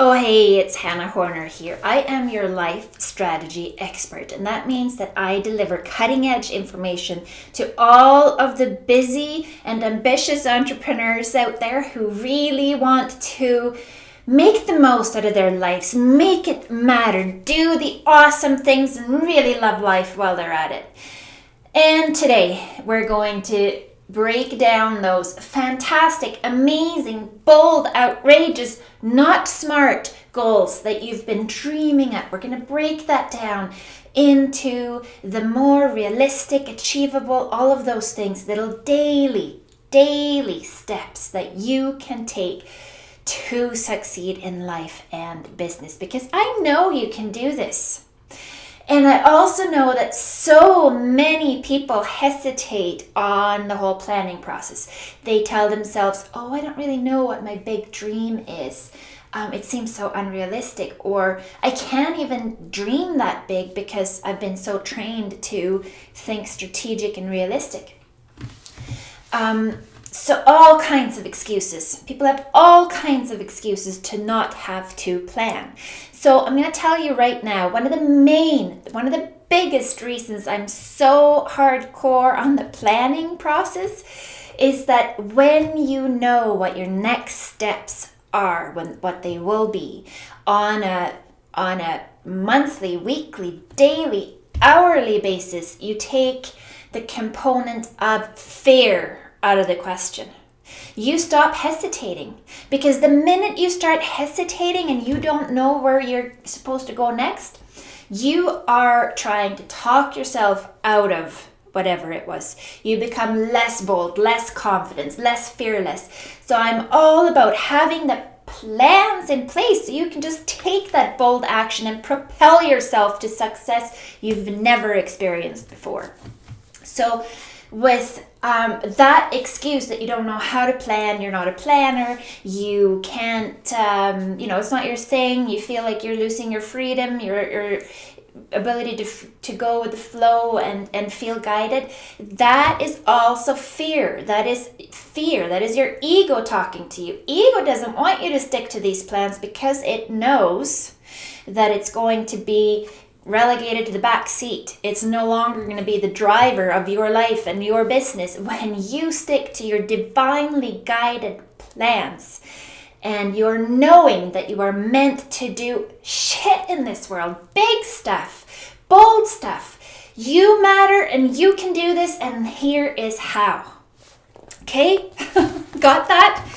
Oh, hey, it's Hannah Horner here. I am your life strategy expert, and that means that I deliver cutting edge information to all of the busy and ambitious entrepreneurs out there who really want to make the most out of their lives, make it matter, do the awesome things, and really love life while they're at it. And today, we're going to break down those fantastic, amazing, bold, outrageous, not smart goals that you've been dreaming up. We're going to break that down into the more realistic, achievable, all of those things, little daily steps that you can take to succeed in life and business, because I know you can do this. And I also know that so many people hesitate on the whole planning process. They tell themselves, oh, I don't really know what my big dream is. It seems so unrealistic, or I can't even dream that big because I've been so trained to think strategic and realistic. So all kinds of excuses. People have all kinds of excuses to not have to plan. So I'm going to tell you right now, one of the biggest reasons I'm so hardcore on the planning process is that when you know what your next steps are, what they will be on a monthly, weekly, daily, hourly basis, you take the component of fear out of the question. You stop hesitating, because the minute you start hesitating and you don't know where you're supposed to go next, you are trying to talk yourself out of whatever it was. You become less bold, less confident, less fearless. So I'm all about having the plans in place so you can just take that bold action and propel yourself to success you've never experienced before. So with that excuse that you don't know how to plan, you're not a planner, you can't, it's not your thing, you feel like you're losing your freedom, your ability to go with the flow and feel guided, that is also fear. That is fear. That is your ego talking to you. Ego doesn't want you to stick to these plans because it knows that it's going to be relegated to the back seat. It's no longer going to be the driver of your life and your business when you stick to your divinely guided plans and you're knowing that you are meant to do shit in this world, big stuff, bold stuff. You matter and you can do this, and here is how. Okay? Got that?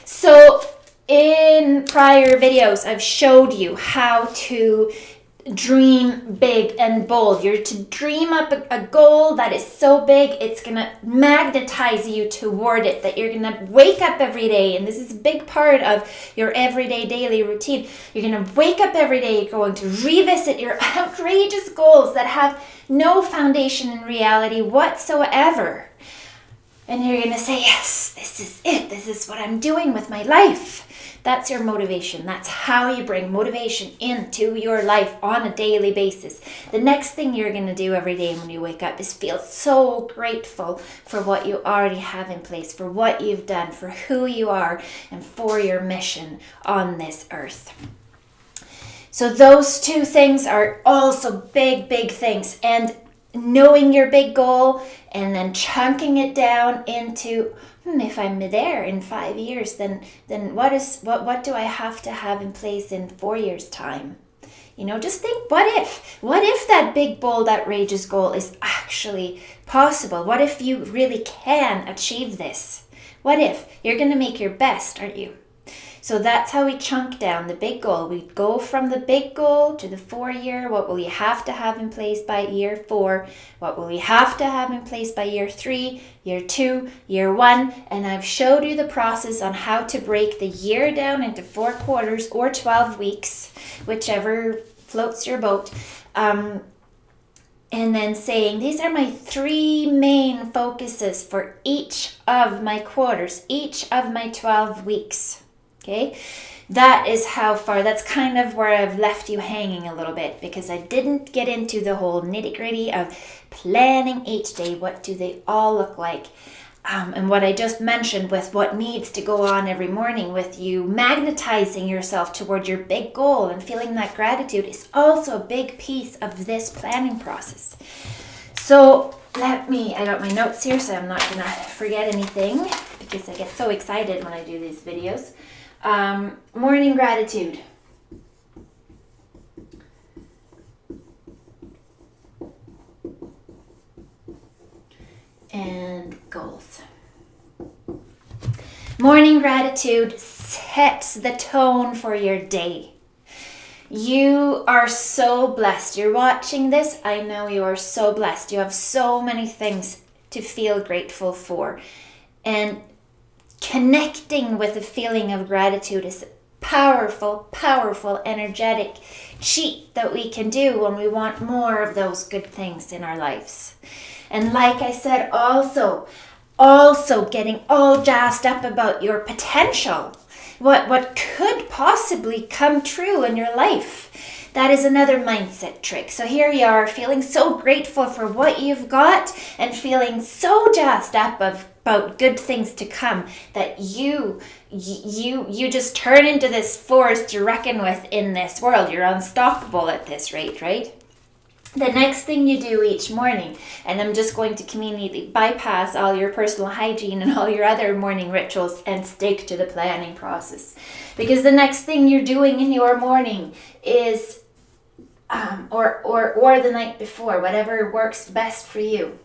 So in prior videos, I've showed you how to dream big and bold. You're to dream up a goal that is so big, it's going to magnetize you toward it, that you're going to wake up every day, and this is a big part of your everyday daily routine. You're going to wake up every day, you're going to revisit your outrageous goals that have no foundation in reality whatsoever. And you're going to say, yes, this is it. This is what I'm doing with my life. That's your motivation. That's how you bring motivation into your life on a daily basis. The next thing you're going to do every day when you wake up is feel so grateful for what you already have in place, for what you've done, for who you are, and for your mission on this earth. So those two things are also big things. And knowing your big goal and then chunking it down into, if I'm there in 5 years, then what do I have to have in place in 4 years' time? Just think, what if that big, bold, outrageous goal is actually possible? What if you really can achieve this? What if? You're going to make your best, aren't you? So that's how we chunk down the big goal. We go from the big goal to the 4 year. What will you have to have in place by year 4? What will you have to have in place by year 3, year 2, year 1? And I've showed you the process on how to break the year down into 4 quarters or 12 weeks, whichever floats your boat. And then saying, these are my 3 main focuses for each of my quarters, each of my 12 weeks. Okay, that is how far, that's kind of where I've left you hanging a little bit, because I didn't get into the whole nitty gritty of planning each day. What do they all look like? And what I just mentioned with what needs to go on every morning with you magnetizing yourself toward your big goal and feeling that gratitude is also a big piece of this planning process. So I got my notes here so I'm not going to forget anything because I get so excited when I do these videos. Morning gratitude. And goals. Morning gratitude sets the tone for your day. You are so blessed. You're watching this. I know you are so blessed. You have so many things to feel grateful for. And connecting with a feeling of gratitude is a powerful, powerful, energetic cheat that we can do when we want more of those good things in our lives. And like I said, also getting all jazzed up about your potential, what could possibly come true in your life. That is another mindset trick. So here you are feeling so grateful for what you've got and feeling so jazzed up about good things to come that you just turn into this force to reckon with in this world. You're unstoppable at this rate, right? The next thing you do each morning, and I'm just going to conveniently bypass all your personal hygiene and all your other morning rituals and stick to the planning process. Because the next thing you're doing in your morning is, or the night before, whatever works best for you.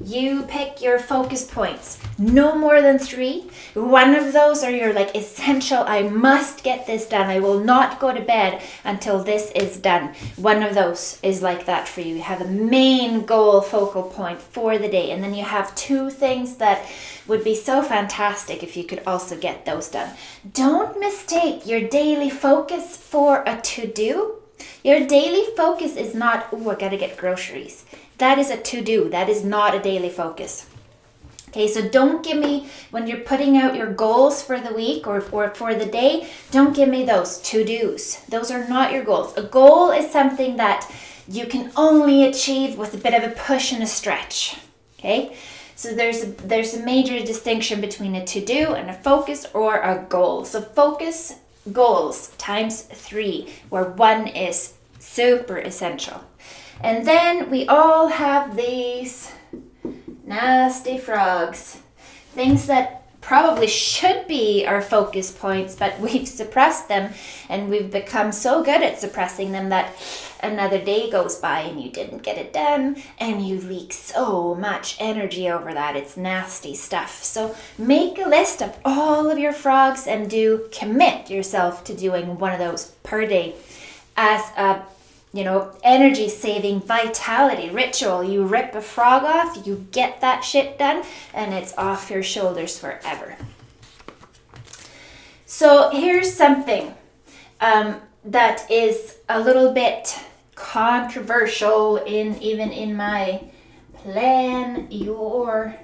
You pick your focus points, no more than 3. One of those are your essential, I must get this done. I will not go to bed until this is done. One of those is like that for you. You have a main goal focal point for the day. And then you have 2 things that would be so fantastic if you could also get those done. Don't mistake your daily focus for a to-do. Your daily focus is not, I gotta get groceries. That is a to-do. That is not a daily focus. Okay, so don't give me, when you're putting out your goals for the week or for the day, don't give me those to-dos. Those are not your goals. A goal is something that you can only achieve with a bit of a push and a stretch. Okay, so there's a major distinction between a to-do and a focus or a goal. So focus, goals times 3, where 1 is super essential. And then we all have these nasty frogs, things that probably should be our focus points, but we've suppressed them and we've become so good at suppressing them that another day goes by and you didn't get it done and you leak so much energy over that. It's nasty stuff. So make a list of all of your frogs and commit yourself to doing one of those per day as a energy saving vitality ritual. You rip a frog off, you get that shit done, and it's off your shoulders forever. So here's something that is a little bit controversial even in my plan your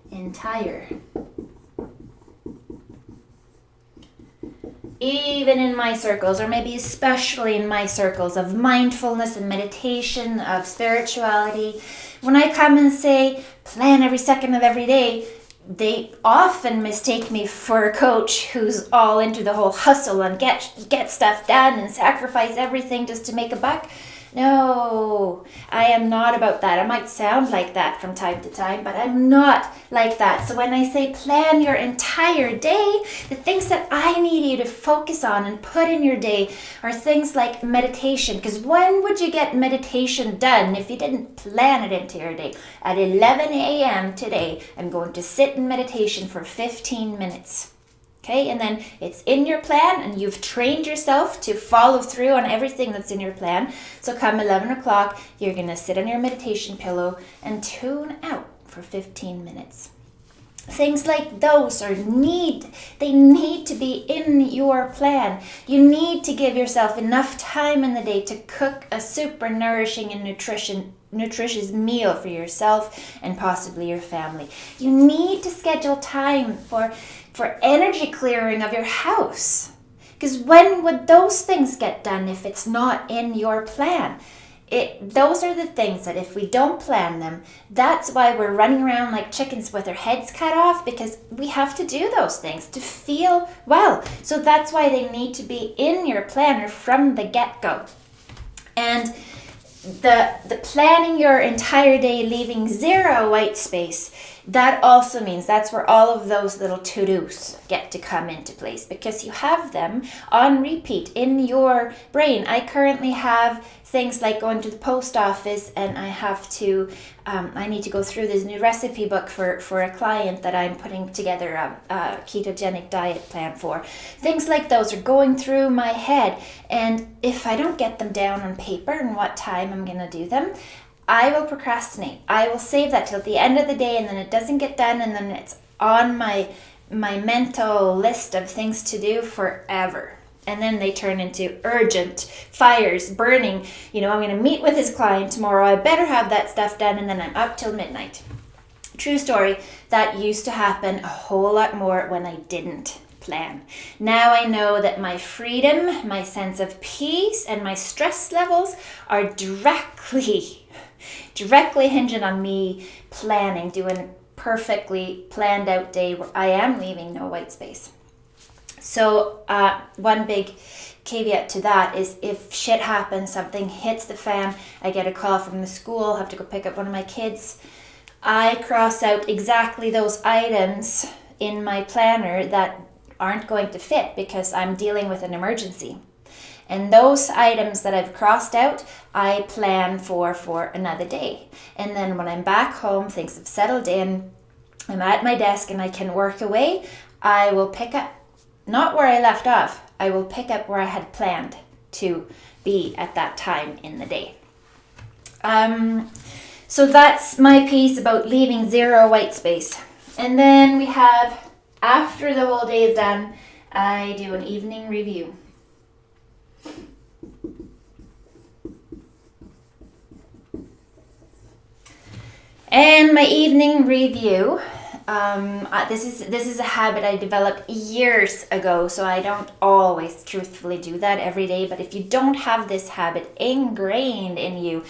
entire. Even in my circles, or maybe especially in my circles of mindfulness and meditation, of spirituality, when I come and say, plan every second of every day, they often mistake me for a coach who's all into the whole hustle and get stuff done and sacrifice everything just to make a buck. No, I am not about that. I might sound like that from time to time, but I'm not like that. So when I say plan your entire day, the things that I need you to focus on and put in your day are things like meditation. Because when would you get meditation done if you didn't plan it into your day? At 11 a.m. today, I'm going to sit in meditation for 15 minutes. Okay, and then it's in your plan and you've trained yourself to follow through on everything that's in your plan. So come 11 o'clock, you're going to sit on your meditation pillow and tune out for 15 minutes. Things like those they need to be in your plan. You need to give yourself enough time in the day to cook a super nourishing and nutritious meal for yourself and possibly your family. You need to schedule time for energy clearing of your house. Because when would those things get done if it's not in your plan? those are the things that if we don't plan them, that's why we're running around like chickens with our heads cut off, because we have to do those things to feel well. So that's why they need to be in your planner from the get-go. And the planning your entire day, leaving zero white space, that also means that's where all of those little to-dos get to come into place, because you have them on repeat in your brain. I currently have things like going to the post office, and I have to, I need to go through this new recipe book for a client that I'm putting together a ketogenic diet plan for. Things like those are going through my head, and if I don't get them down on paper and what time I'm going to do them, I will procrastinate. I will save that till the end of the day, and then it doesn't get done, and then it's on my mental list of things to do forever. And then they turn into urgent fires, burning. I'm going to meet with this client tomorrow. I better have that stuff done, and then I'm up till midnight. True story. That used to happen a whole lot more when I didn't plan. Now I know that my freedom, my sense of peace, and my stress levels are directly hinging on me planning, doing a perfectly planned out day where I am leaving no white space. So one big caveat to that is if shit happens, something hits the fan, I get a call from the school, have to go pick up one of my kids, I cross out exactly those items in my planner that aren't going to fit because I'm dealing with an emergency. And those items that I've crossed out, I plan for another day. And then when I'm back home, things have settled in, I'm at my desk and I can work away, I will pick up, not where I left off, I will pick up where I had planned to be at that time in the day. So that's my piece about leaving zero white space. And then we have, after the whole day is done, I do an evening review. And my evening review, this is a habit I developed years ago, so I don't always truthfully do that every day. But if you don't have this habit ingrained in you,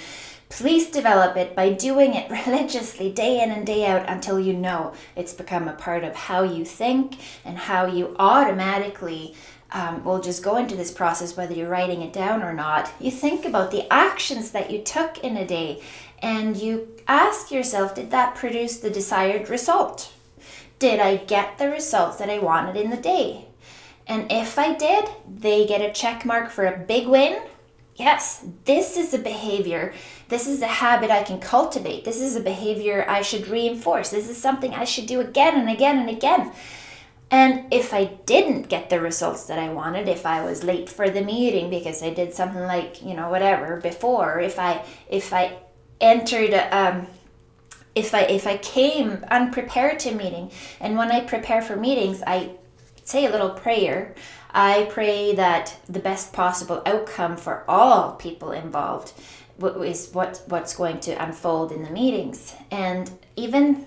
please develop it by doing it religiously day in and day out until you know it's become a part of how you think and how you automatically will just go into this process, whether you're writing it down or not. You think about the actions that you took in a day and you ask yourself, did that produce the desired result? Did I get the results that I wanted in the day? And if I did, they get a check mark for a big win. Yes, this is a behavior. This is a habit I can cultivate. This is a behavior I should reinforce. This is something I should do again and again and again. And if I didn't get the results that I wanted, if I was late for the meeting because I did something like, whatever before, if I entered, if I came unprepared to a meeting, and when I prepare for meetings, I say a little prayer. I pray that the best possible outcome for all people involved is what's going to unfold in the meetings. And even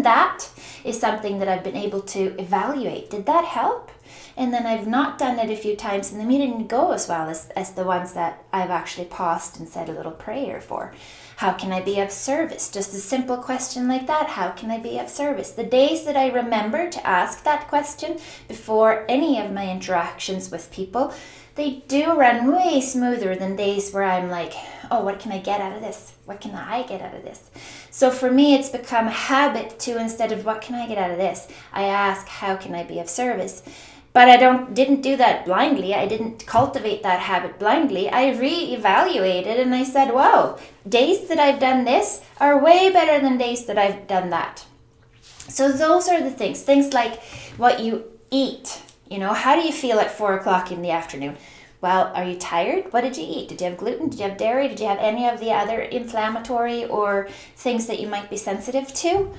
that is something that I've been able to evaluate. Did that help? And then I've not done it a few times and the meeting didn't go as well as the ones that I've actually paused and said a little prayer for. How can I be of service? Just a simple question like that. How can I be of service? The days that I remember to ask that question before any of my interactions with people, they do run way smoother than days where I'm like, oh, what can I get out of this? What can I get out of this? So for me, it's become a habit to, instead of what can I get out of this, I ask, how can I be of service? But I didn't do that blindly. I didn't cultivate that habit blindly. I re-evaluated and I said, wow, days that I've done this are way better than days that I've done that. So those are the things like what you eat. How do you feel at 4 o'clock in the afternoon? Well, are you tired? What did you eat? Did you have gluten? Did you have dairy? Did you have any of the other inflammatory or things that you might be sensitive to?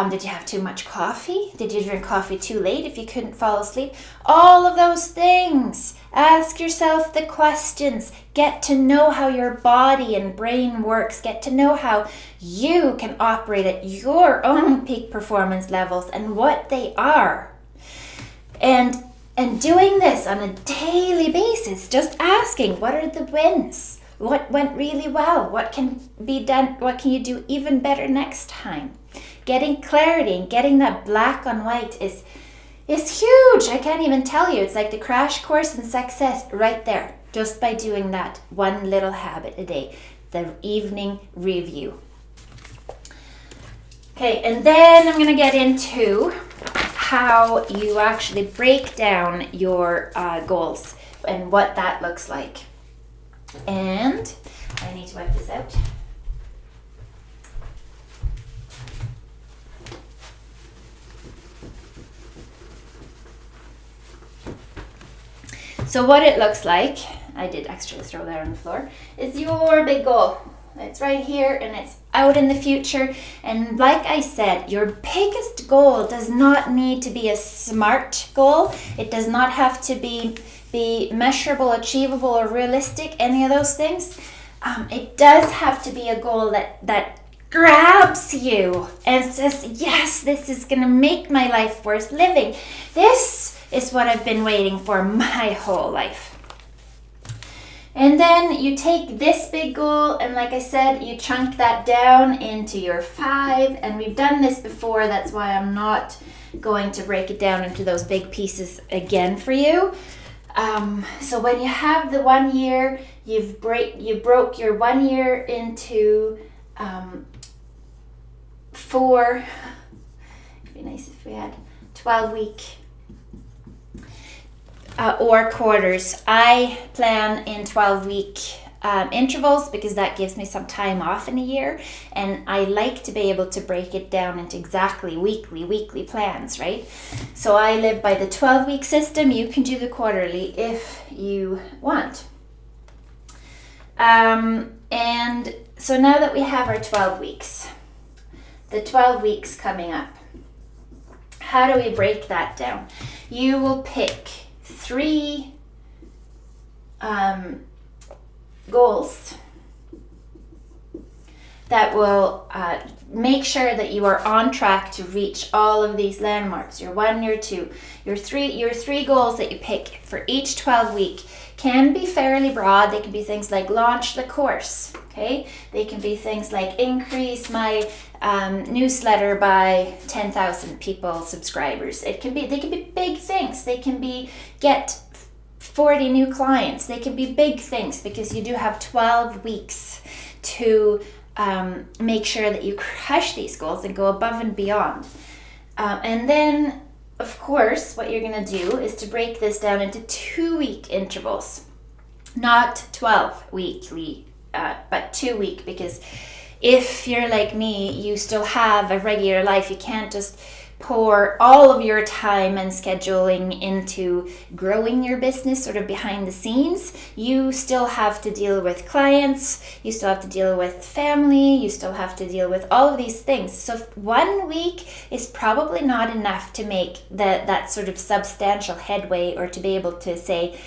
Did you have too much coffee? Did you drink coffee too late if you couldn't fall asleep? All of those things. Ask yourself the questions. Get to know how your body and brain works. Get to know how you can operate at your own peak performance levels and what they are. And doing this on a daily basis, just asking, what are the wins? What went really well? What can be done? What can you do even better next time? Getting clarity and getting that black on white is huge. I can't even tell you. It's like the crash course in success right there, just by doing that one little habit a day, the evening review. Okay, and then I'm going to get into how you actually break down your goals and what that looks like. And I need to wipe this out. So what it looks like, I did actually throw that on the floor, is your big goal. It's right here and it's out in the future. And like I said, your biggest goal does not need to be a SMART goal. It does not have to be measurable, achievable, or realistic, any of those things. It does have to be a goal that grabs you and says, yes, this is going to make my life worth living. This is what I've been waiting for my whole life. And then you take this big goal and, like I said, you chunk that down into your 5. And we've done this before. That's why I'm not going to break it down into those big pieces again for you. So when you have the 1 year, you broke your 1 year into 4. It'd be nice if we had 12-week or quarters. I plan in 12-week intervals because that gives me some time off in a year, and I like to be able to break it down into exactly weekly plans, right? So I live by the 12-week system. You can do the quarterly if you want. And so now that we have our 12 weeks, the 12 weeks coming up, how do we break that down? You will pick 3 goals that will make sure that you are on track to reach all of these landmarks. Your 1, your 2, your 3 goals that you pick for each 12 week can be fairly broad. They can be things like launch the course, okay? They can be things like increase my newsletter by 10,000 people, subscribers. They can be big things. They can be get 40 new clients. They can be big things because you do have 12 weeks to make sure that you crush these goals and go above and beyond. And then, of course, what you're going to do is to break this down into 2-week intervals, not 12 weekly, but 2-week, because if you're like me, you still have a regular life. You can't just pour all of your time and scheduling into growing your business sort of behind the scenes. You still have to deal with clients, you still have to deal with family, you still have to deal with all of these things. So 1 week is probably not enough to make that sort of substantial headway, or to be able to say,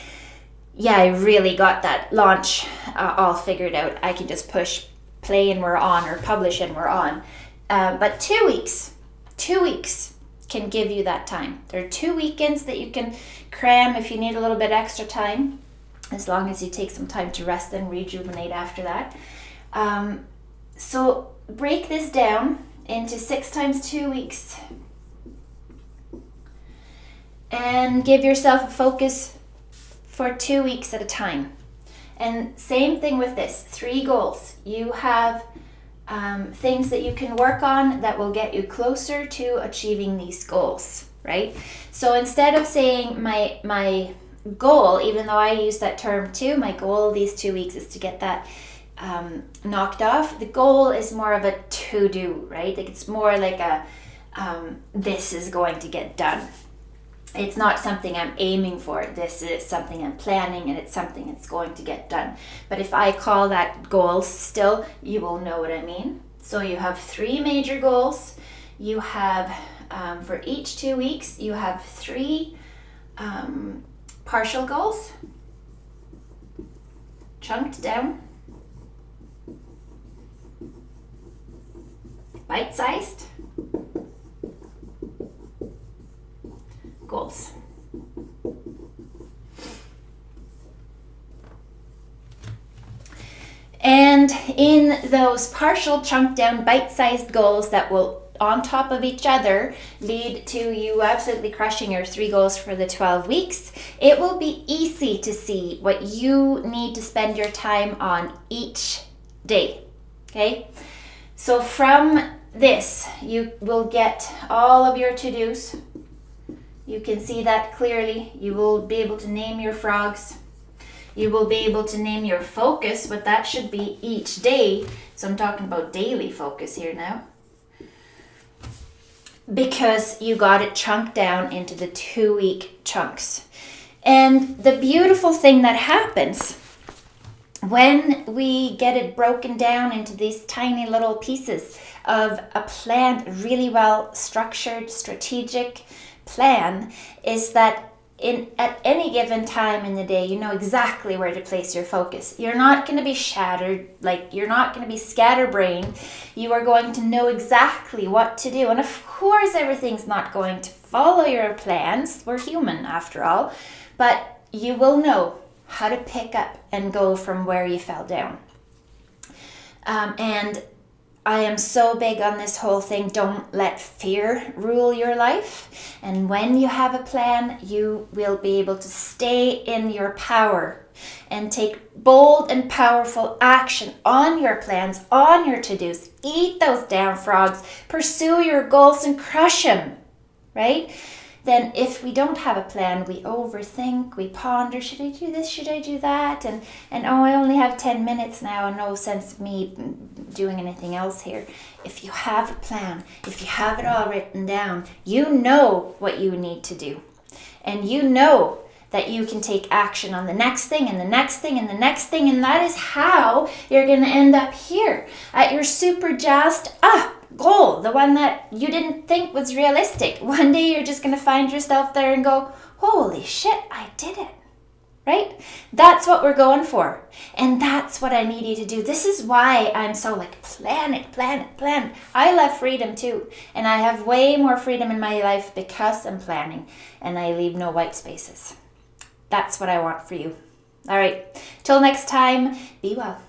yeah, I really got that launch all figured out. I can just push play and we're on, or publish and we're on. But 2 weeks can give you that time. There are 2 weekends that you can cram if you need a little bit extra time, as long as you take some time to rest and rejuvenate after that. So break this down into 6 times 2 weeks and give yourself a focus for 2 weeks at a time. And same thing with this, 3 goals. You have things that you can work on that will get you closer to achieving these goals, right? So instead of saying my goal, even though I use that term too, my goal these 2 weeks is to get that knocked off. The goal is more of a to-do, right? Like it's more like a this is going to get done. It's not something I'm aiming for. This is something I'm planning, and it's something that's going to get done. But if I call that goals still, you will know what I mean. So you have 3 major goals. You have, for each 2 weeks, you have 3 partial goals, chunked down, bite-sized goals. And in those partial chunk down bite-sized goals that will on top of each other lead to you absolutely crushing your 3 goals for the 12 weeks, it will be easy to see what you need to spend your time on each day. Okay? So from this, you will get all of your to-dos. You can see that clearly. You will be able to name your frogs. You will be able to name your focus, what that should be each day. So I'm talking about daily focus here now. Because you got it chunked down into the 2-week chunks. And the beautiful thing that happens when we get it broken down into these tiny little pieces of a plan, really well structured, strategic plan, is that at any given time in the day, you know exactly where to place your focus. You're not going to be shattered, you're not going to be scatterbrained. You are going to know exactly what to do. And of course, everything's not going to follow your plans. We're human after all. But you will know how to pick up and go from where you fell down. And I am so big on this whole thing. Don't let fear rule your life. And when you have a plan, you will be able to stay in your power and take bold and powerful action on your plans, on your to-dos. Eat those damn frogs. Pursue your goals and crush them, right? Then if we don't have a plan, we overthink, we ponder, should I do this, should I do that? And oh, I only have 10 minutes now, and no sense of me doing anything else here. If you have a plan, if you have it all written down, you know what you need to do. And you know that you can take action on the next thing and the next thing and the next thing. And that is how you're going to end up here at your super jazzed up goal, the one that you didn't think was realistic. One day you're just going to find yourself there and go, holy shit, I did it. Right? That's what we're going for. And that's what I need you to do. This is why I'm so plan it. I love freedom too. And I have way more freedom in my life because I'm planning and I leave no white spaces. That's what I want for you. All right. Till next time, be well.